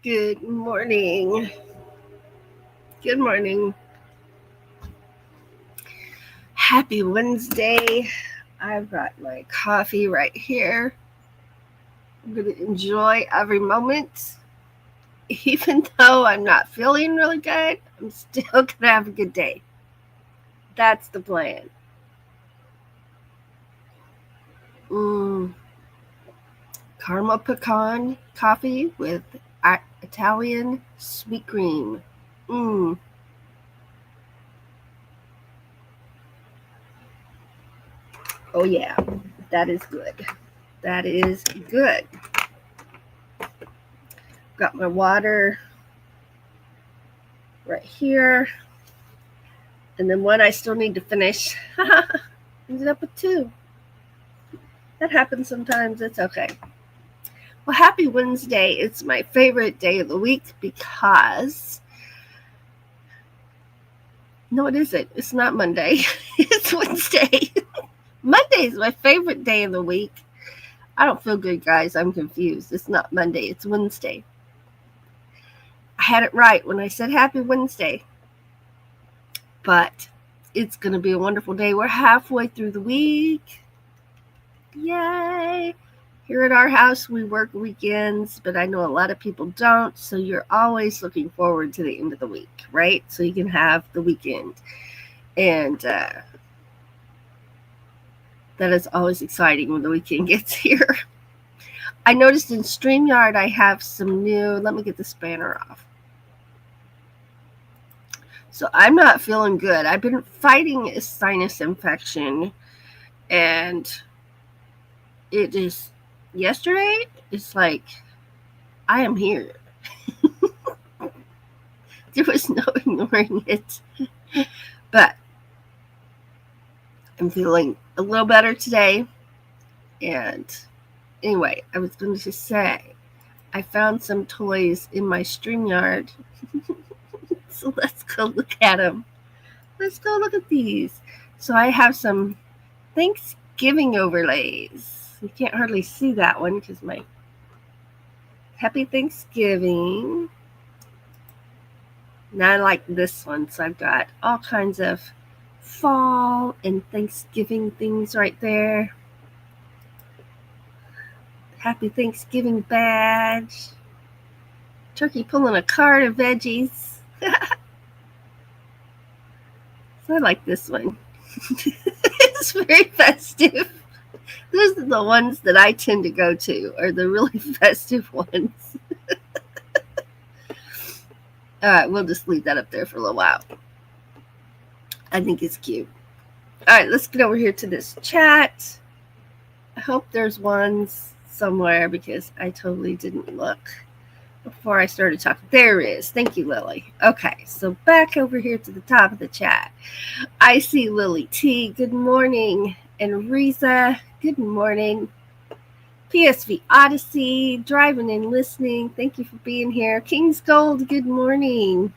Good morning. Good morning. Happy Wednesday. I've got my coffee right here. I'm going to enjoy every moment. Even though I'm not feeling really good, I'm still going to have a good day. That's the plan. Mm, caramel pecan coffee with Italian sweet cream. Mm. Oh, yeah. That is good. That is good. Got my water right here. And then one I still need to finish. Ended up with two. That happens sometimes. It's okay. Well, happy Wednesday. It's my favorite day of the week because. No, it isn't. It's not Monday. It's Wednesday. Monday is my favorite day of the week. I don't feel good, guys. I'm confused. It's not Monday. It's Wednesday. I had it right when I said happy Wednesday. But it's going to be a wonderful day. We're halfway through the week. Yay! Here at our house, we work weekends, but I know a lot of people don't. So you're always looking forward to the end of the week, right? So you can have the weekend. And that is always exciting when the weekend gets here. I noticed in StreamYard, I have some new. Let me get this banner off. So I'm not feeling good. I've been fighting a sinus infection, and it is yesterday. It's like I am here. There was no ignoring it. But I'm feeling a little better today. And anyway, I was going to say, I found some toys in my StreamYard. So let's go look at them. Let's go look at these. So I have some Thanksgiving overlays. You can't hardly see that one because my Happy Thanksgiving. Now I like this one. So I've got all kinds of fall and Thanksgiving things right there. Happy Thanksgiving badge. Turkey pulling a cart of veggies. So I like this one. It's very festive. Those are the ones that I tend to go to, are the really festive ones. All right, we'll just leave that up there for a little while. I think it's cute. All right, let's get over here to this chat. I hope there's ones somewhere because I totally didn't look before I started talking. There is. Thank you, Lily. Okay, so back over here to the top of the chat. I see Lily T. Good morning. And Riza. Good morning. PSV Odyssey. Driving and listening. Thank you for being here. King's Gold. Good morning.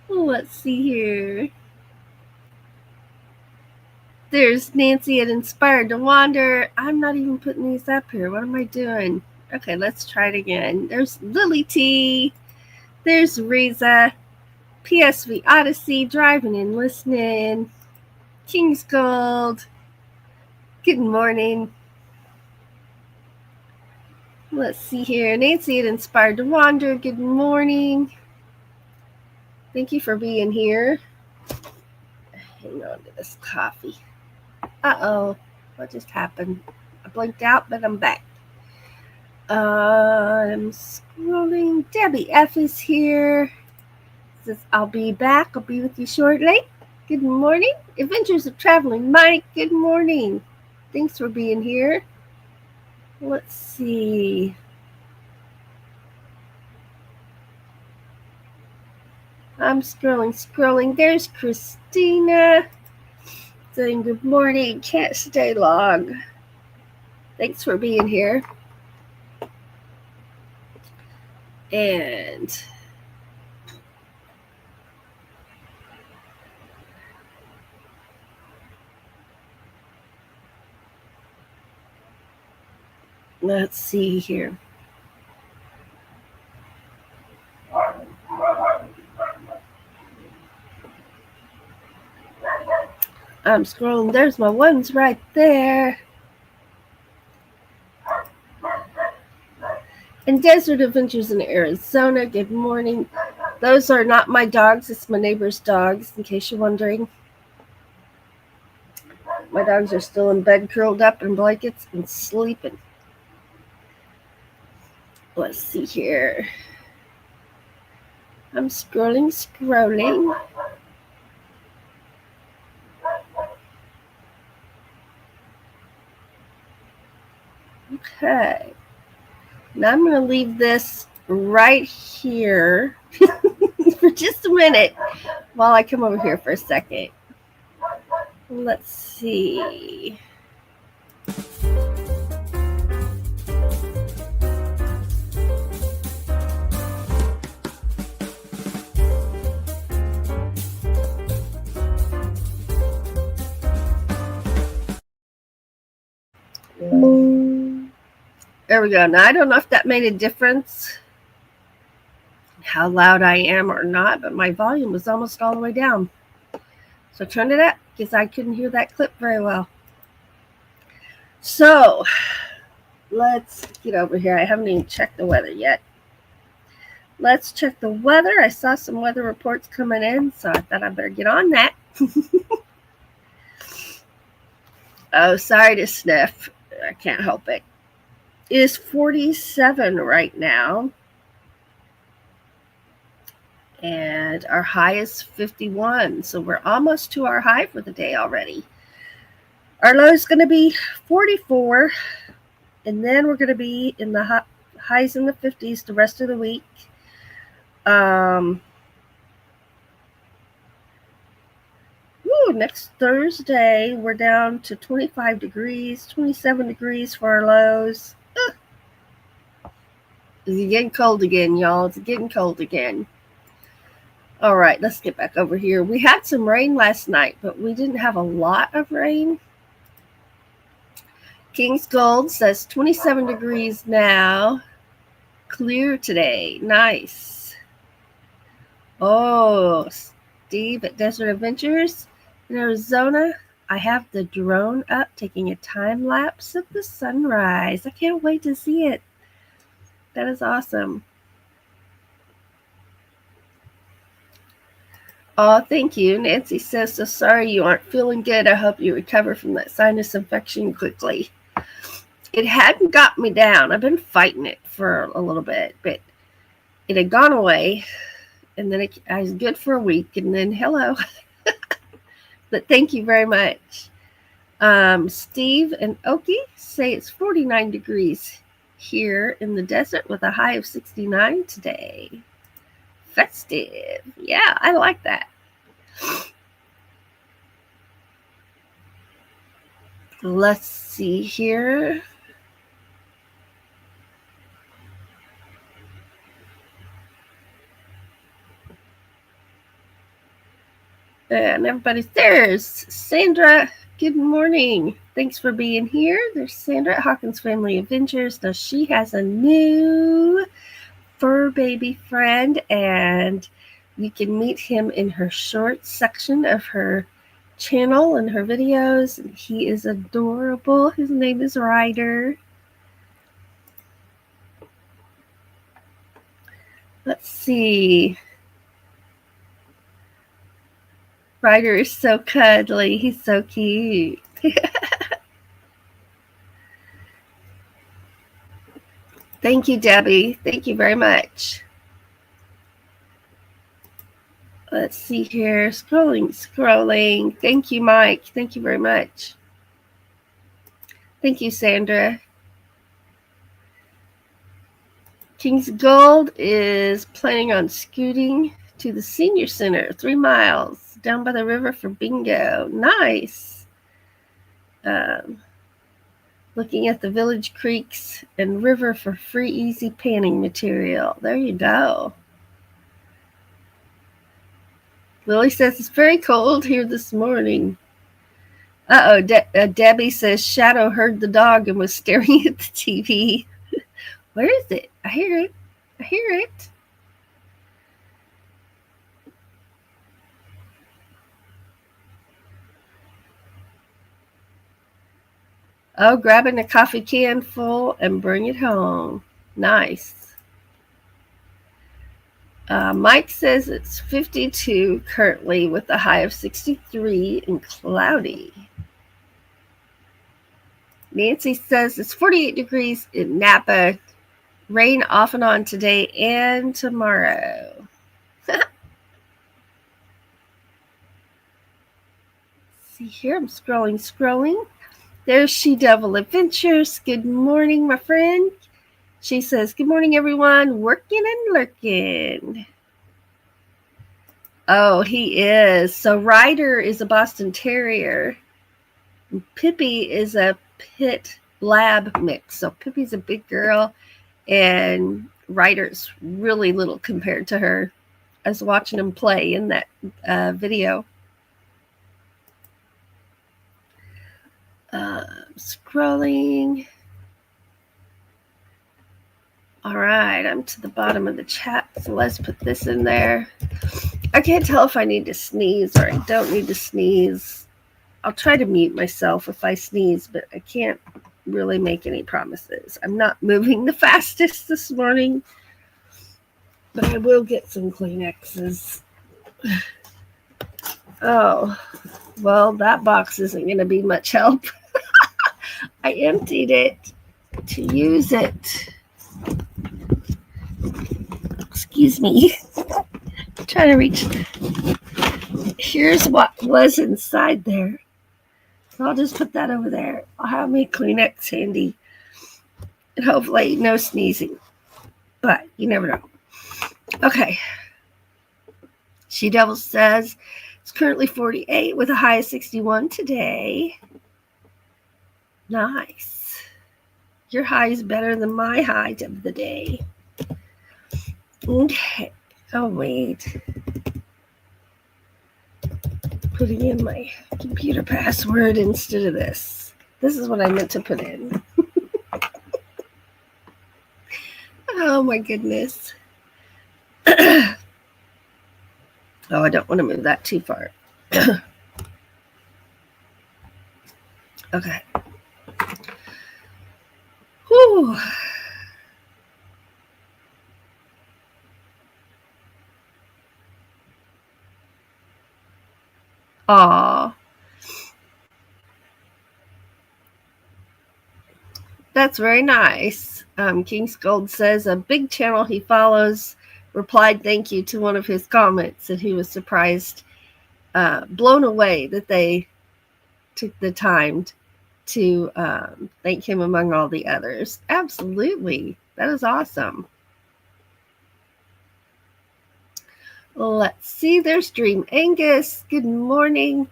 Let's see here. There's Nancy at Inspired to Wander. I'm not even putting these up here. What am I doing? Okay, let's try it again. There's Lily T. There's Riza. PSV Odyssey. Driving and listening. King's Gold. Good morning. Let's see here. Nancy at Inspired to Wander. Good morning. Thank you for being here. Hang on to this coffee. Uh-oh. What just happened? I blinked out, but I'm back. I'm scrolling. Debbie F is here. Says, I'll be back. I'll be with you shortly. Good morning. Adventures of Traveling Mike. Good morning. Thanks for being here. Let's see. I'm scrolling. There's Christina saying good morning. Can't stay long. Thanks for being here. And Let's see here. I'm scrolling. There's my ones right there. And Desert Adventures in Arizona. Good morning. Those are not my dogs. It's my neighbor's dogs, in case you're wondering. My dogs are still in bed, curled up in blankets and sleeping. Let's see here. I'm scrolling. Okay. Now I'm going to leave this right here for just a minute while I come over here for a second. Let's see. There we go. Now, I don't know if that made a difference, how loud I am or not, but my volume was almost all the way down. So I turned it up because I couldn't hear that clip very well. So let's get over here. I haven't even checked the weather yet. Let's check the weather. I saw some weather reports coming in, so I thought I better get on that. Oh, sorry to sniff. I can't help it. It is 47 right now. And our high is 51. So we're almost to our high for the day already. Our low is going to be 44. And then we're going to be in the highs in the 50s the rest of the week. Next Thursday, we're down to 25 degrees, 27 degrees for our lows. It's getting cold again, y'all. It's getting cold again. All right, let's get back over here. We had some rain last night, but we didn't have a lot of rain. King's Gold says 27 degrees now. Clear today. Nice. Oh, Steve at Desert Adventures in Arizona. I have the drone up taking a time lapse of the sunrise. I can't wait to see it. That is awesome. Oh, thank you. Nancy says, so sorry you aren't feeling good. I hope you recover from that sinus infection quickly. It hadn't got me down. I've been fighting it for a little bit, but it had gone away. And then I was good for a week. And then, hello. But thank you very much. Steve and Oki say it's 49 degrees here in the desert with a high of 69 today. Festive. Yeah, I like that. Let's see here. And everybody's there. Sandra, good morning. Thanks for being here. There's Sandra at Hawkins Family Adventures. Now she has a new fur baby friend, and you can meet him in her short section of her channel and her videos. And he is adorable. His name is Ryder. Let's see. Ryder is so cuddly. He's so cute. Thank you, Debbie. Thank you very much. Let's see here. Scrolling. Thank you, Mike. Thank you very much. Thank you, Sandra. King's Gold is planning on scooting to the senior center, 3 miles down by the river for bingo. Nice. Looking at the village creeks and river for free, easy panning material. There you go. Lily says it's very cold here this morning. Debbie says Shadow heard the dog and was staring at the TV. Where is it? I hear it. I hear it. Oh, grabbing a coffee can full and bring it home. Nice. Mike says it's 52 currently with a high of 63 and cloudy. Nancy says it's 48 degrees in Napa. Rain off and on today and tomorrow. See here, I'm scrolling. There's She Devil Adventures. Good morning, my friend. She says, good morning, everyone. Working and lurking. Oh, he is. So Ryder is a Boston Terrier. Pippi is a Pit Lab mix. So Pippi's a big girl, and Ryder's really little compared to her. I was watching him play in that video. Scrolling. All right, I'm to the bottom of the chat, so let's put this in there. I can't tell if I need to sneeze or I don't need to sneeze. I'll try to mute myself if I sneeze, but I can't really make any promises. I'm not moving the fastest this morning, but I will get some Kleenexes. Oh, well, that box isn't going to be much help. I emptied it to use it. Excuse me. I'm trying to reach. Here's what was inside there. So I'll just put that over there. I'll have my Kleenex handy. And hopefully no sneezing. But you never know. Okay. She Devil says it's currently 48 with a high of 61 today. Nice. Your high is better than my high of the day. Okay. Oh, wait. Putting in my computer password instead of this. This is what I meant to put in. Oh, my goodness. Oh, I don't want to move that too far. Okay. Whew. Aw. That's very nice. King's Gold says a big channel he follows replied thank you to one of his comments, and he was surprised, blown away that they took the time to thank him among all the others. Absolutely. That is awesome. Let's see. There's Dream Angus. Good morning.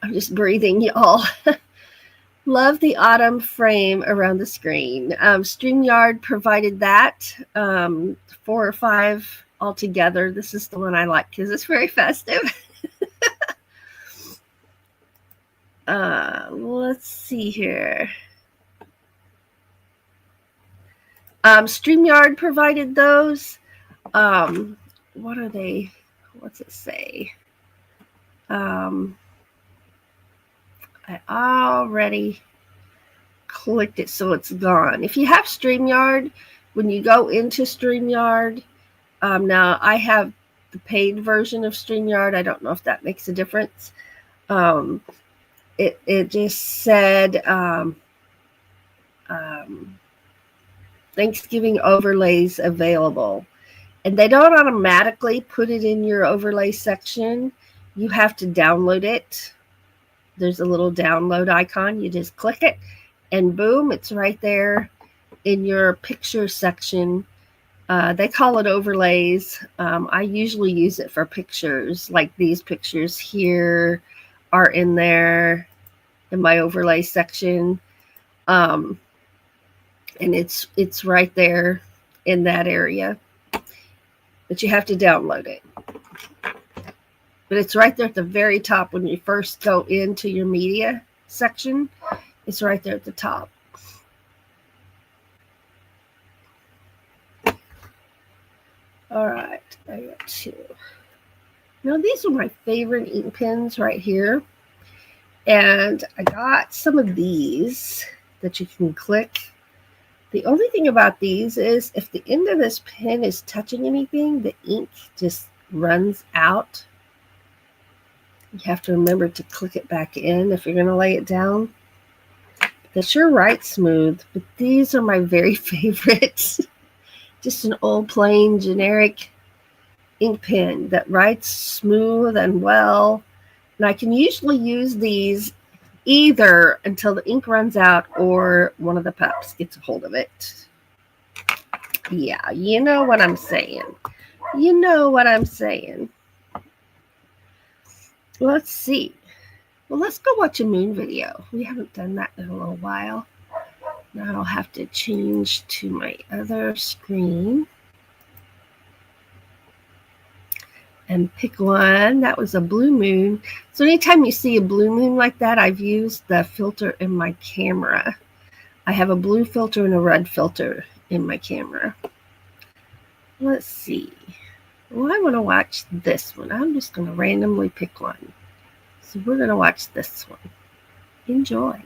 I'm just breathing, y'all. Love the autumn frame around the screen. StreamYard provided that, 4 or 5 altogether. This is the one I like because it's very festive. Let's see here. StreamYard provided those. What are they? What's it say? I already clicked it, so it's gone. If you have StreamYard, when you go into StreamYard, now I have the paid version of StreamYard. I don't know if that makes a difference. It just said Thanksgiving overlays available. And they don't automatically put it in your overlay section. You have to download it. There's a little download icon. You just click it, and boom, it's right there in your picture section. They call it overlays. I usually use it for pictures, like these pictures here are in there in my overlay section. And it's right there in that area. But you have to download it. But it's right there at the very top when you first go into your media section. It's right there at the top. All right, I got 2. Now, these are my favorite ink pens right here. And I got some of these that you can click. The only thing about these is if the end of this pen is touching anything, the ink just runs out. You have to remember to click it back in if you're going to lay it down. They sure write smooth, but these are my very favorites. Just an old plain generic ink pen that writes smooth and well. And I can usually use these either until the ink runs out or one of the pups gets a hold of it. Yeah, you know what I'm saying. You know what I'm saying. Let's see. Well, let's go watch a moon video. We haven't done that in a little while. Now I'll have to change to my other screen and pick one. That was a blue moon. So anytime you see a blue moon like that, I've used the filter in my camera. I have a blue filter and a red filter in my camera. Let's see. Well, I want to watch this one. I'm just going to randomly pick one. So we're going to watch this one. Enjoy.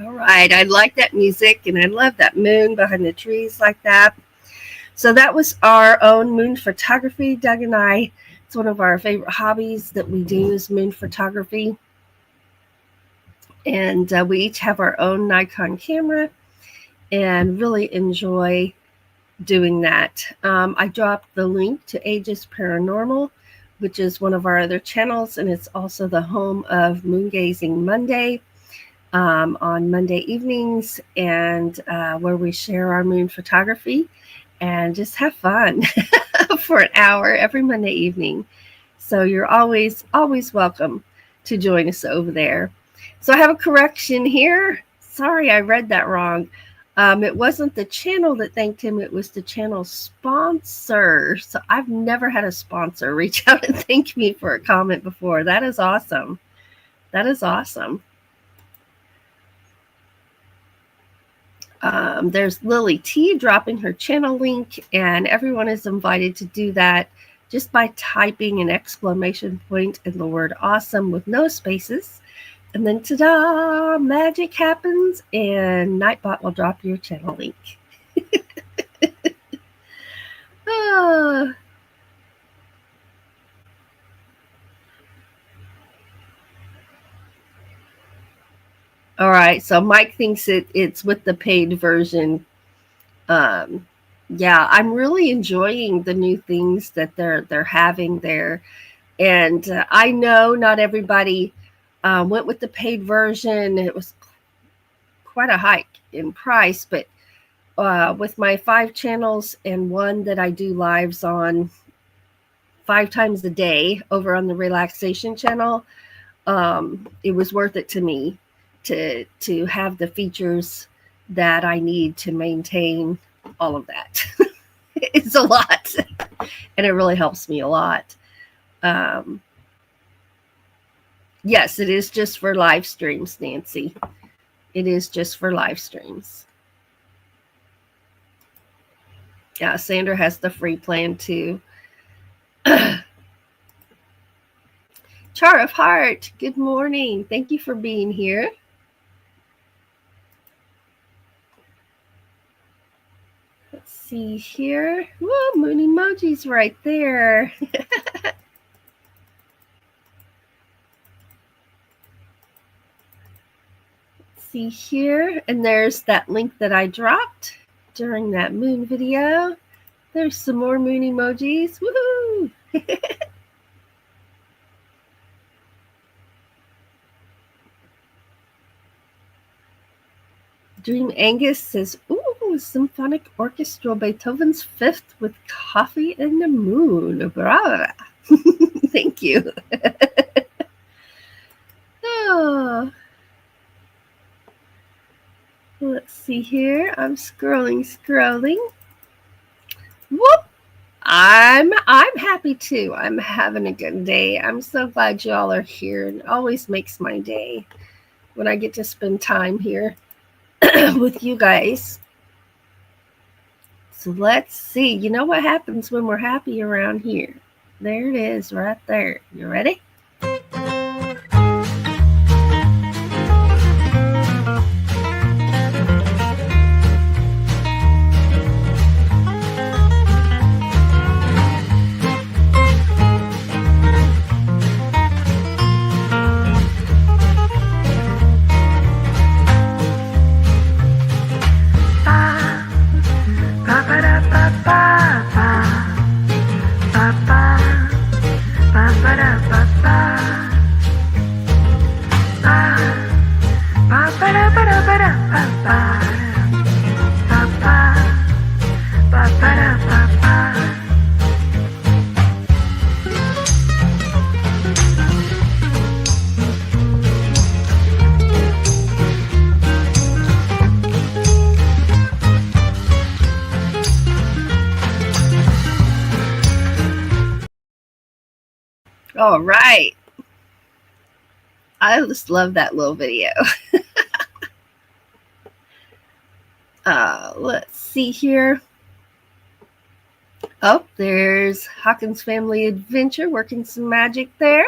Right. I like that music and I love that moon behind the trees like that. So that was our own moon photography. Doug and I, it's one of our favorite hobbies that we do is moon photography. And we each have our own Nikon camera and really enjoy doing that. I dropped the link to Aegis Paranormal which is one of our other channels, and it's also the home of Moon Gazing Monday on Monday evenings, and where we share our moon photography and just have fun for an hour every Monday evening. So you're always welcome to join us over there. So I have a correction here. Sorry, I read that wrong. It wasn't the channel that thanked him, it was the channel sponsor. So I've never had a sponsor reach out and thank me for a comment before. That is awesome. That is awesome. There's Lily T dropping her channel link, and everyone is invited to do that just by typing an exclamation point in the word awesome with no spaces. And then ta-da, magic happens, and Nightbot will drop your channel link. All right, so Mike thinks it's with the paid version. Yeah, I'm really enjoying the new things that they're having there, and I know not everybody went with the paid version. It was quite a hike in price, but with my 5 channels and one that I do lives on 5 times a day over on the relaxation channel, it was worth it to me to have the features that I need to maintain all of that. It's a lot, and it really helps me a lot. Yes, it is just for live streams, Nancy. It is just for live streams. Yeah, Sandra has the free plan too. Char of Heart, good morning. Thank you for being here. Let's see here. Whoa, moon emojis right there. Let's see here. And there's that link that I dropped during that moon video. There's some more moon emojis. Woohoo! Dream Angus says, ooh, symphonic orchestral Beethoven's Fifth with coffee and the moon. Bravo. Thank you. Oh. Let's see here. I'm scrolling. Whoop. I'm happy too. I'm having a good day. I'm so glad y'all are here. It always makes my day when I get to spend time here with you guys. So let's see. You know what happens when we're happy around here? There it is right there. You ready? All right. I just love that little video. Let's see here. Oh, there's Hawkins Family Adventure working some magic there.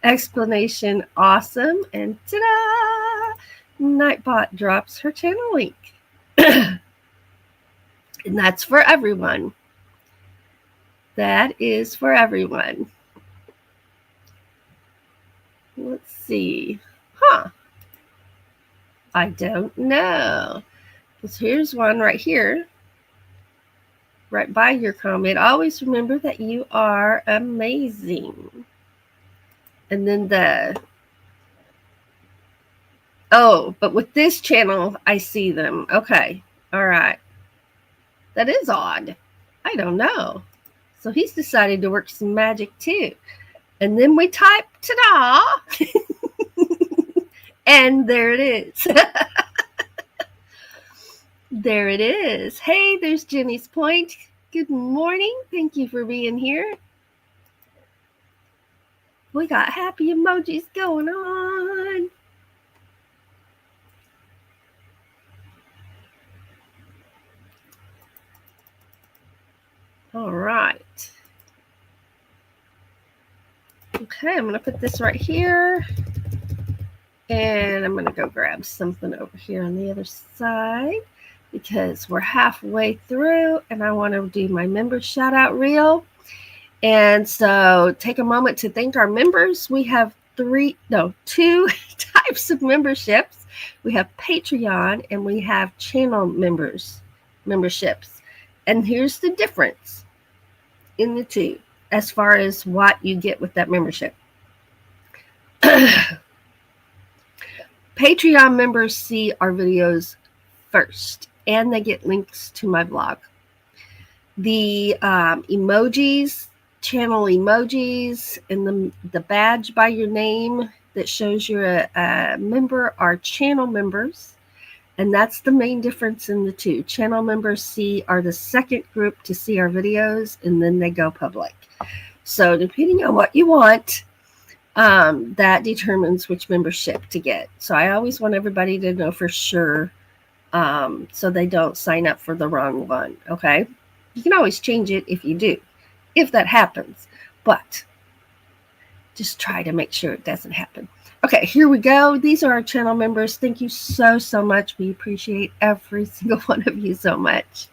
Explanation awesome. And ta-da! Nightbot drops her channel link. And that's for everyone. That is for everyone. Let's see. I don't know. Because here's one right here. right by your comment. Always remember that you are amazing. And then but with this channel, I see them. Okay. All right. That is odd. I don't know. So he's decided to work some magic too. And then we type ta-da. And there it is. There it is. Hey, there's Jenny's Point. Good morning. Thank you for being here. We got happy emojis going on. All right. Okay, I'm going to put this right here. And I'm going to go grab something over here on the other side because we're halfway through and I want to do my member shout out reel. And so take a moment to thank our members. We have two types of memberships. We have Patreon and we have channel memberships. And here's the difference in the two as far as what you get with that membership. Patreon members see our videos first and they get links to my blog. The emojis, channel emojis, and the badge by your name that shows you're a member are channel members. And that's the main difference in the two. Channel members are the second group to see our videos, and then they go public. So depending on what you want, that determines which membership to get. So I always want everybody to know for sure so they don't sign up for the wrong one, okay? You can always change it if you do, if that happens. But just try to make sure it doesn't happen. Okay, here we go. These are our channel members. Thank you so, so much. We appreciate every single one of you so much.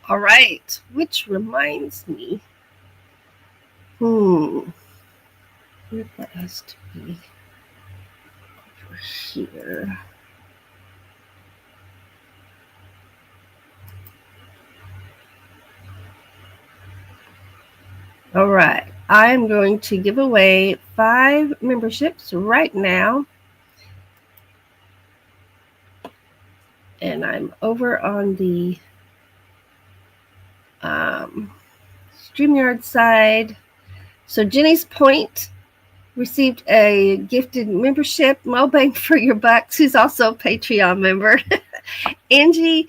All right, which reminds me, where that has to be over here. All right, I'm going to give away 5 memberships right now. And I'm over on the StreamYard side. So Jenny's Point received a gifted membership, Mo Bang for your bucks, who's also a Patreon member. Angie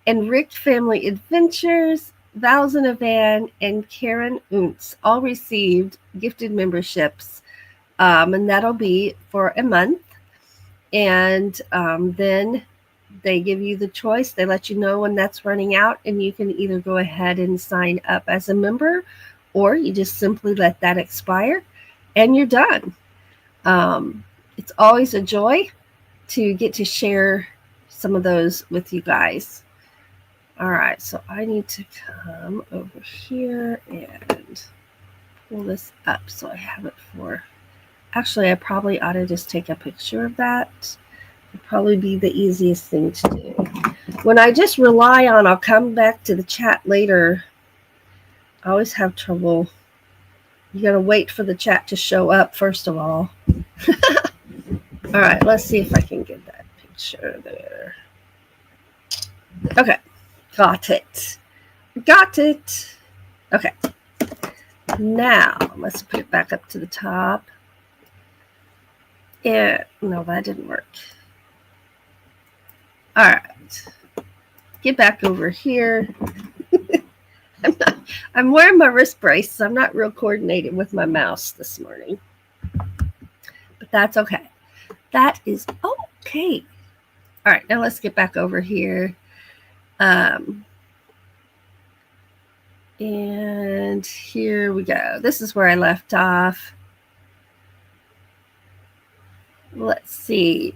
and Rick Family Adventures, Vals in a Van, and Karen Untz all received gifted memberships. And that'll be for a month. And then they give you the choice. They let you know when that's running out, and you can either go ahead and sign up as a member, or you just simply let that expire, and you're done. It's always a joy to get to share some of those with you guys. All right, so I need to come over here and pull this up so I have it for... Actually, I probably ought to just take a picture of that. It'd probably be the easiest thing to do. When I just rely on, I'll come back to the chat later. I always have trouble. You got to wait for the chat to show up, first of all. All right, let's see if I can get that picture there. Okay, got it. Got it. Okay. Now, let's put it back up to the top. Yeah, no, that didn't work. All right. Get back over here. I'm wearing my wrist brace, so I'm not real coordinated with my mouse this morning. But that's okay. That is okay. All right, now let's get back over here. And here we go. This is where I left off. Let's see.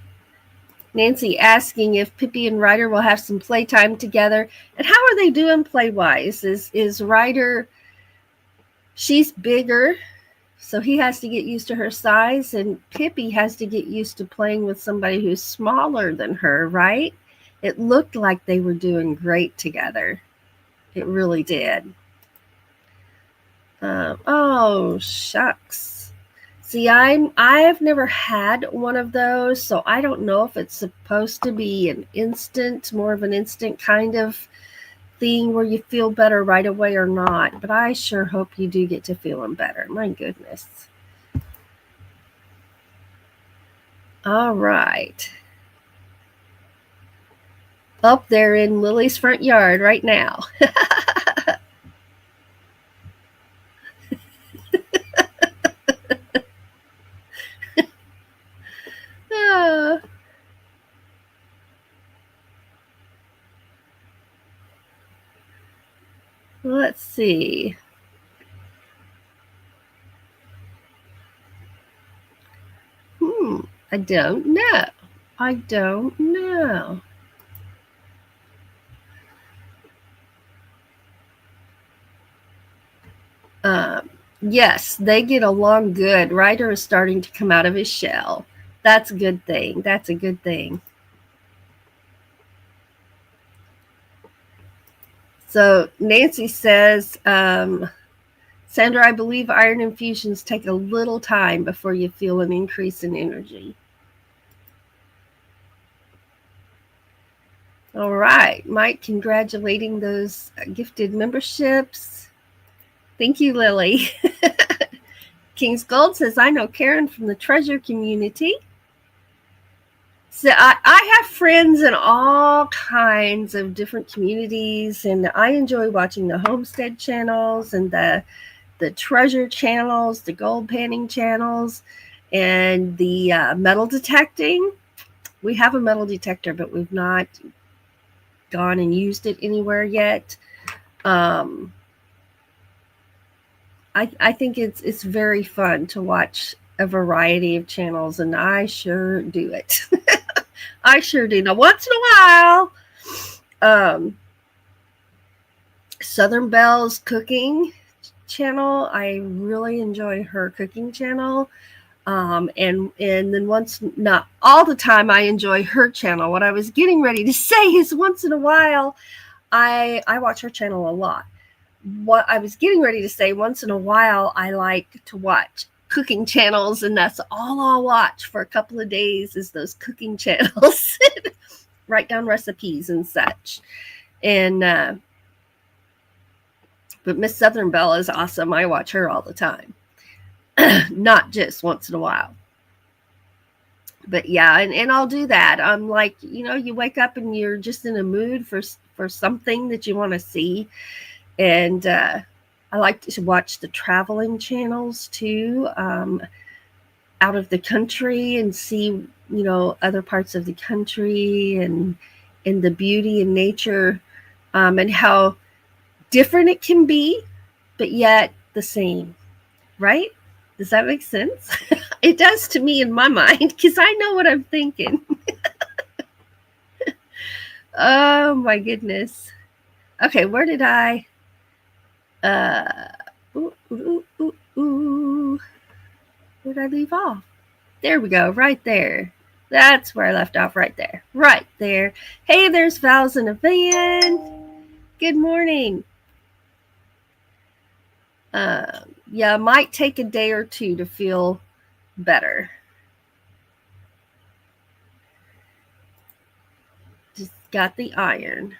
Nancy asking if Pippi and Ryder will have some playtime together. And how are they doing play-wise? Is Ryder, she's bigger, so he has to get used to her size, and Pippi has to get used to playing with somebody who's smaller than her, right? It looked like they were doing great together. It really did. Oh, shucks. See, I've never had one of those, so I don't know if it's supposed to be more of an instant kind of thing where you feel better right away or not. But I sure hope you do get to feeling better. My goodness. All right. Up there in Lily's front yard right now. Let's see. I don't know. I don't know. Yes, they get along good. Ryder is starting to come out of his shell. That's a good thing. That's a good thing. So Nancy says, Sandra, I believe iron infusions take a little time before you feel an increase in energy. All right, Mike, congratulating those gifted memberships. Thank you, Lily. King's Gold says, I know Karen from the treasure community. So I have friends in all kinds of different communities, and I enjoy watching the homestead channels and the treasure channels, the gold panning channels, and the metal detecting. We have a metal detector, but we've not gone and used it anywhere yet. I think it's very fun to watch a variety of channels, and I sure do it. I sure do. Now, once in a while, Southern Belle's cooking channel, I really enjoy her cooking channel. And then not all the time, I enjoy her channel. What I was getting ready to say is once in a while, I watch her channel a lot. What I was getting ready to say, once in a while, I like to watch cooking channels, and that's all I'll watch for a couple of days is those cooking channels. Write down recipes and such. And but Miss Southern Belle is awesome. I watch her all the time. Not just once in a while. But yeah, and I'll do that. I'm like, you wake up and you're just in a mood for something that you want to see. And I like to watch the traveling channels too, out of the country, and see, other parts of the country and the beauty and nature, and how different it can be, but yet the same, right? Does that make sense? It does to me in my mind, because I know what I'm thinking. Oh my goodness. Okay, where did I? Where did I leave off? There we go, right there. That's where I left off, right there. Right there. Hey, there's Val's in a van. Good morning. Yeah, might take a day or two to feel better. Just got the iron.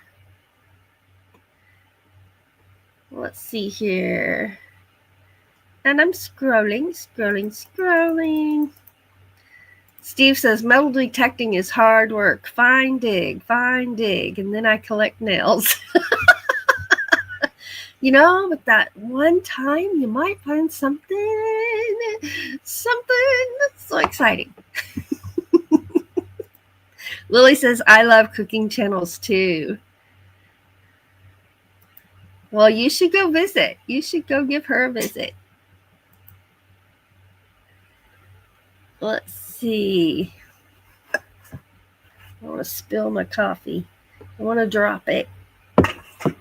Let's see here. And I'm scrolling. Steve says metal detecting is hard work. Fine dig. And then I collect nails. But that one time you might find something that's so exciting. Lily says, I love cooking channels too. Well, you should go visit. You should go give her a visit. Let's see. I want to spill my coffee. I want to drop it.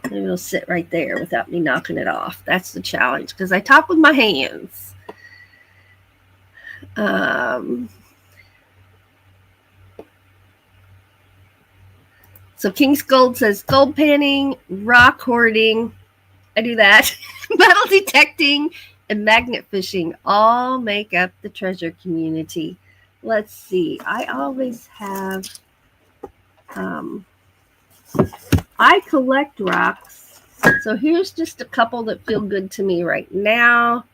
Maybe it'll sit right there without me knocking it off. That's the challenge because I talk with my hands. So King's Gold says gold panning, rock hoarding. I do that. Metal detecting and magnet fishing all make up the treasure community. Let's see. I always have. I collect rocks. So here's just a couple that feel good to me right now.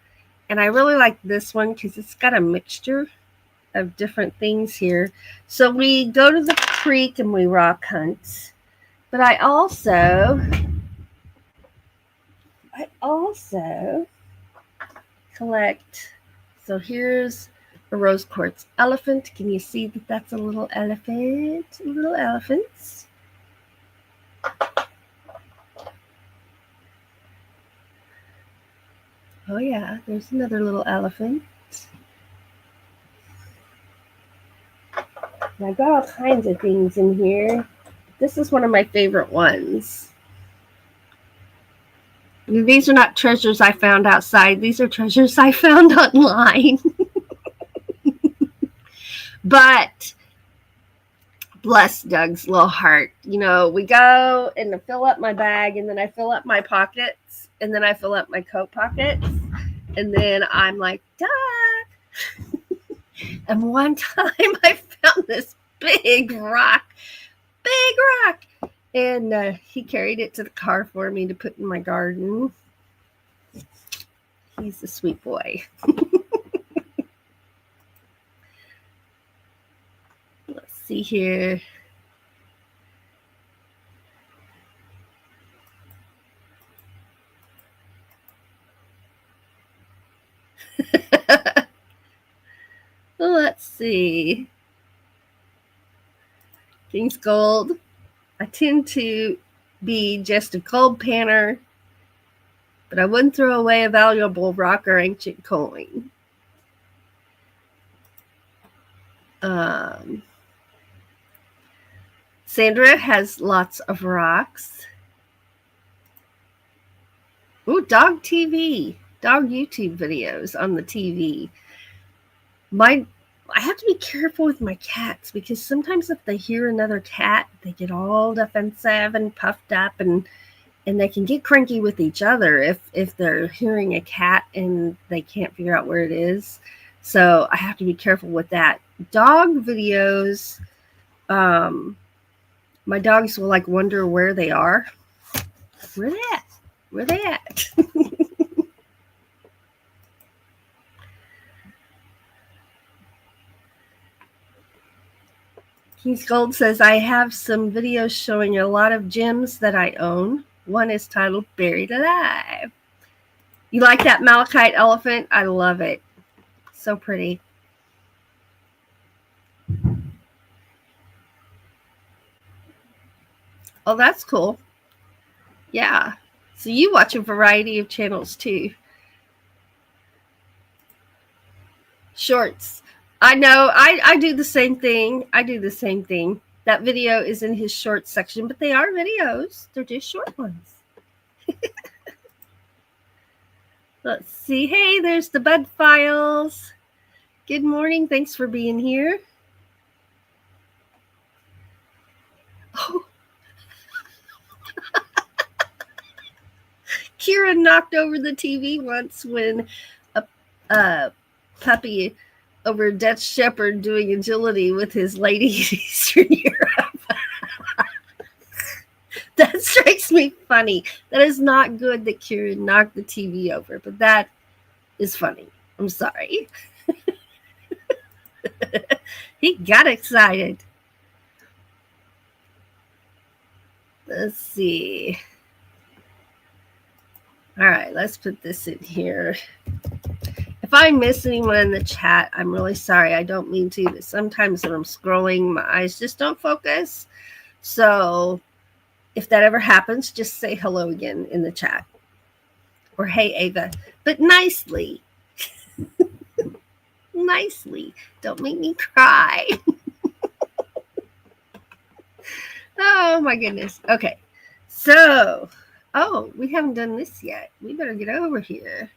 And I really like this one because it's got a mixture of different things here. So we go to the creek and we rock hunt. But I also collect. So here's a rose quartz elephant. Can you see that that's a little elephant? Little elephants. Oh yeah, there's another little elephant. And I've got all kinds of things in here. This is one of my favorite ones. These are not treasures I found outside. These are treasures I found online. But bless Doug's little heart. We go and I fill up my bag, and then I fill up my pockets, and then I fill up my coat pockets, and then I'm like, Doug. And one time I found this big rock, and he carried it to the car for me to put in my garden. He's a sweet boy. Let's see here. Let's see. King's Gold. I tend to be just a gold panner, but I wouldn't throw away a valuable rock or ancient coin. Sandra has lots of rocks. Ooh, dog TV. Dog YouTube videos on the TV. I have to be careful with my cats because sometimes if they hear another cat, they get all defensive and puffed up, and they can get cranky with each other if they're hearing a cat and they can't figure out where it is. So I have to be careful with that. Dog videos, my dogs will wonder where they are. Where they at? King's Gold says, I have some videos showing a lot of gems that I own. One is titled Buried Alive. You like that malachite elephant? I love it. So pretty. Oh, that's cool. Yeah. So you watch a variety of channels too. Shorts. I know. I do the same thing. That video is in his short section, but they are videos. They're just short ones. Let's see. Hey, there's the Bud Files. Good morning. Thanks for being here. Oh. Kira knocked over the TV once when a puppy over Dutch Shepherd doing agility with his lady in Eastern Europe. That strikes me funny. That is not good that Kira knocked the TV over, but that is funny. I'm sorry. He got excited. Let's see. All right, let's put this in here. If I miss anyone in the chat, I'm really sorry. I don't mean to, but sometimes when I'm scrolling, my eyes just don't focus. So if that ever happens, just say hello again in the chat. Or hey, Ava, but nicely. Nicely. Don't make me cry. Oh, my goodness. Okay. So, oh, we haven't done this yet. We better get over here.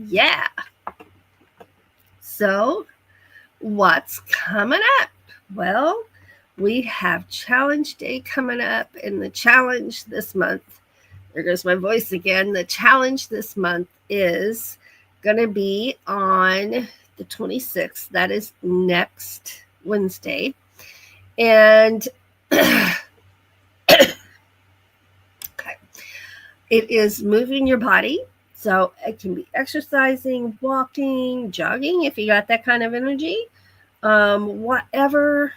Yeah. So, what's coming up? Well, we have challenge day coming up, and the challenge this month, there goes my voice again. The challenge this month is going to be on the 26th. That is next Wednesday. And okay, it is moving your body. So it can be exercising, walking, jogging, if you got that kind of energy. Whatever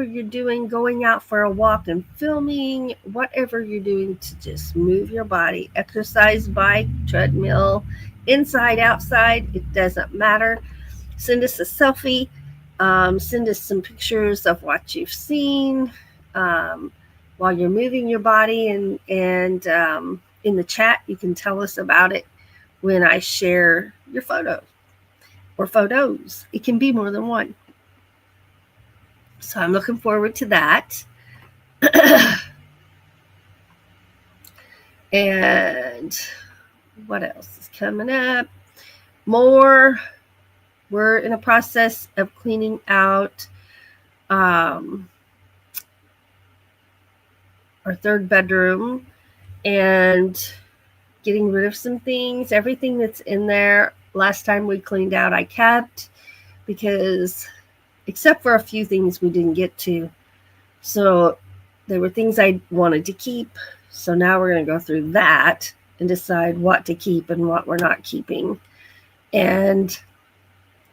you're doing, going out for a walk and filming, whatever you're doing to just move your body, exercise, bike, treadmill, inside, outside, it doesn't matter. Send us a selfie. Send us some pictures of what you've seen while you're moving your body, and in the chat, you can tell us about it when I share your photo or photos. It can be more than one. So I'm looking forward to that. And what else is coming up? More. We're in a process of cleaning out our third bedroom and getting rid of some things. Everything that's in there, last time we cleaned out, I kept, because except for a few things we didn't get to. So there were things I wanted to keep. So now we're going to go through that and decide what to keep and what we're not keeping. And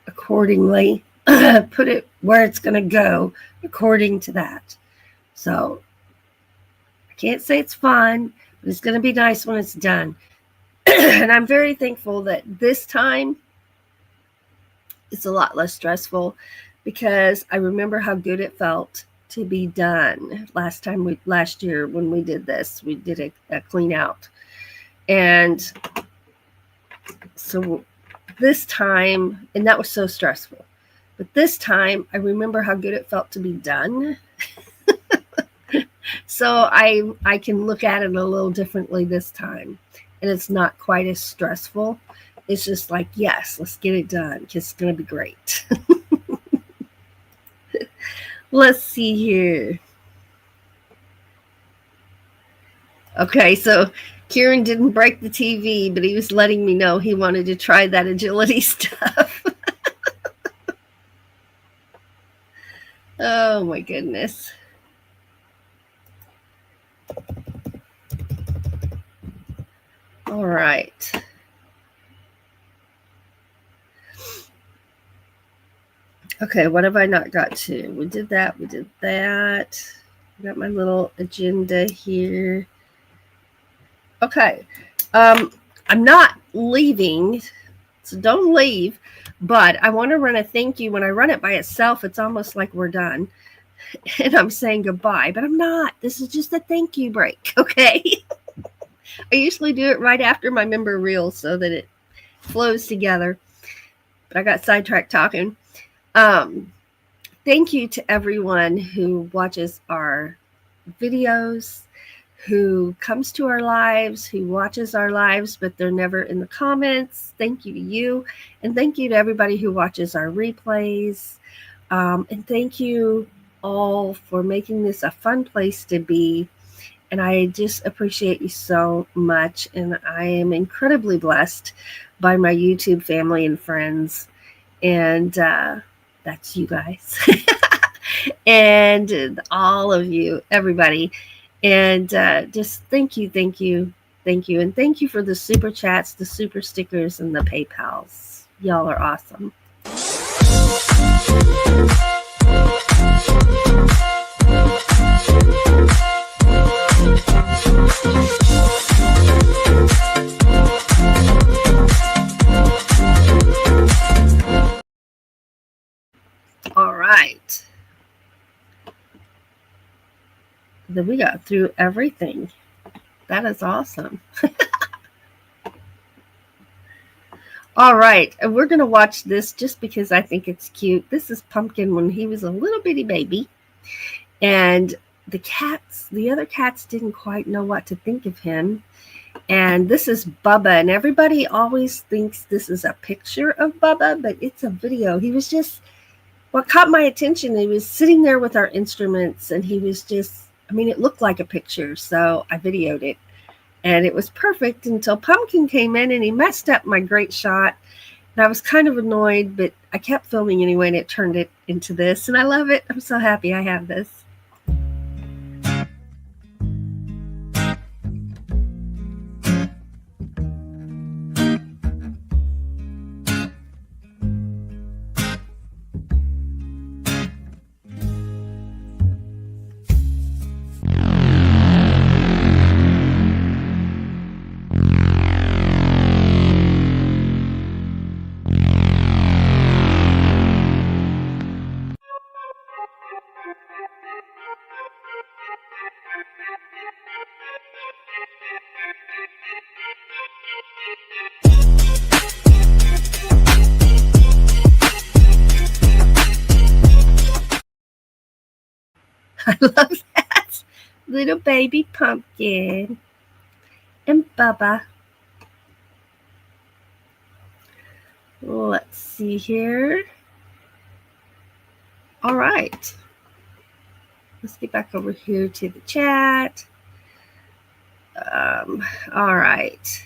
accordingly, put it where it's going to go according to that. So I can't say it's fun, but it's going to be nice when it's done. And I'm very thankful that this time it's a lot less stressful, because I remember how good it felt to be done last year when we did this. We did a clean out. And so this time, and that was so stressful, but this time I remember how good it felt to be done. So I can look at it a little differently this time, and it's not quite as stressful. It's just like, yes, let's get it done, because it's going to be great. Let's see here. Okay, so Kieran didn't break the TV, but he was letting me know he wanted to try that agility stuff. Oh, my goodness. All right. Okay, what have I not got to? We did that. I got my little agenda here. Okay. I'm not leaving, so don't leave, but I want to run a thank you. When I run it by itself, it's almost like we're done and I'm saying goodbye, but I'm not. This is just a thank you break, okay? I usually do it right after my member reel so that it flows together, but I got sidetracked talking. Thank you to everyone who watches our videos, who comes to our lives, who watches our lives, but they're never in the comments. Thank you to you. And thank you to everybody who watches our replays. And thank you all for making this a fun place to be. And I just appreciate you so much. And I am incredibly blessed by my YouTube family and friends. And That's you guys. And all of you, everybody. And just thank you. And thank you for the super chats, the super stickers, and the PayPals. Y'all are awesome. All right. Then we got through everything. That is awesome. All right, and we're going to watch this just because I think it's cute. This is Pumpkin when he was a little bitty baby. And the other cats didn't quite know what to think of him. And this is Bubba, and everybody always thinks this is a picture of Bubba, but it's a video. He was just, what caught my attention, he was sitting there with our instruments, and he was just, it looked like a picture, so I videoed it. And it was perfect until Pumpkin came in and he messed up my great shot. And I was kind of annoyed, but I kept filming anyway, and it turned it into this. And I love it. I'm so happy I have this. I love that. Little baby Pumpkin and Bubba. Let's see here. All right. Let's get back over here to the chat. All right.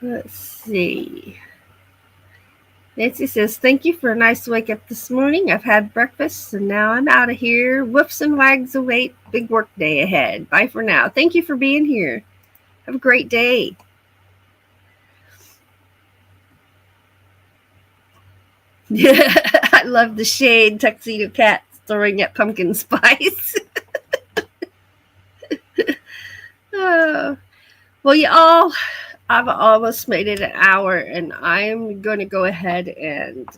Let's see. Nancy says, thank you for a nice wake up this morning. I've had breakfast and now I'm out of here. Whoops and wags await. Big work day ahead. Bye for now. Thank you for being here. Have a great day. I love the shade tuxedo cat throwing at pumpkin spice. Oh. Well, y'all, I've almost made it an hour, and I'm going to go ahead and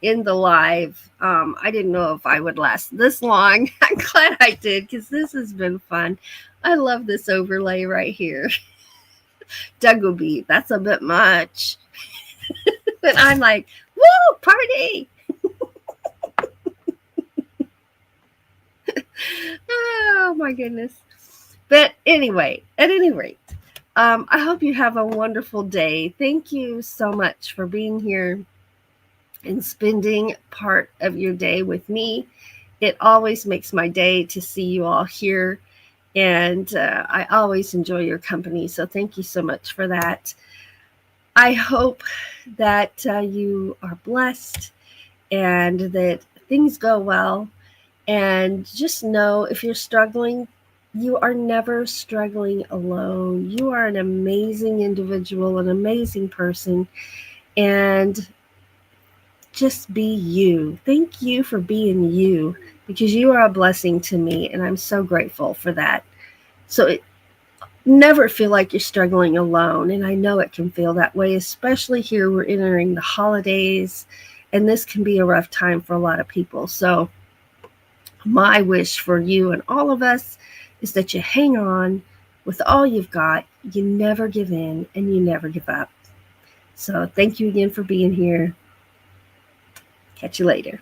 end the live. I didn't know if I would last this long. I'm glad I did, because this has been fun. I love this overlay right here. Doug will be, that's a bit much. But I'm like, woo, party. Oh, my goodness. But anyway, at any rate, I hope you have a wonderful day. Thank you so much for being here and spending part of your day with me. It always makes my day to see you all here. And I always enjoy your company. So thank you so much for that. I hope that you are blessed and that things go well. And just know, if you're struggling, you are never struggling alone. You are an amazing individual, an amazing person, and just be you. Thank you for being you, because you are a blessing to me, and I'm so grateful for that. So never feel like you're struggling alone, and I know it can feel that way, especially here. We're entering the holidays, and this can be a rough time for a lot of people. So my wish for you and all of us is that you hang on with all you've got. You never give in and you never give up. So thank you again for being here. Catch you later.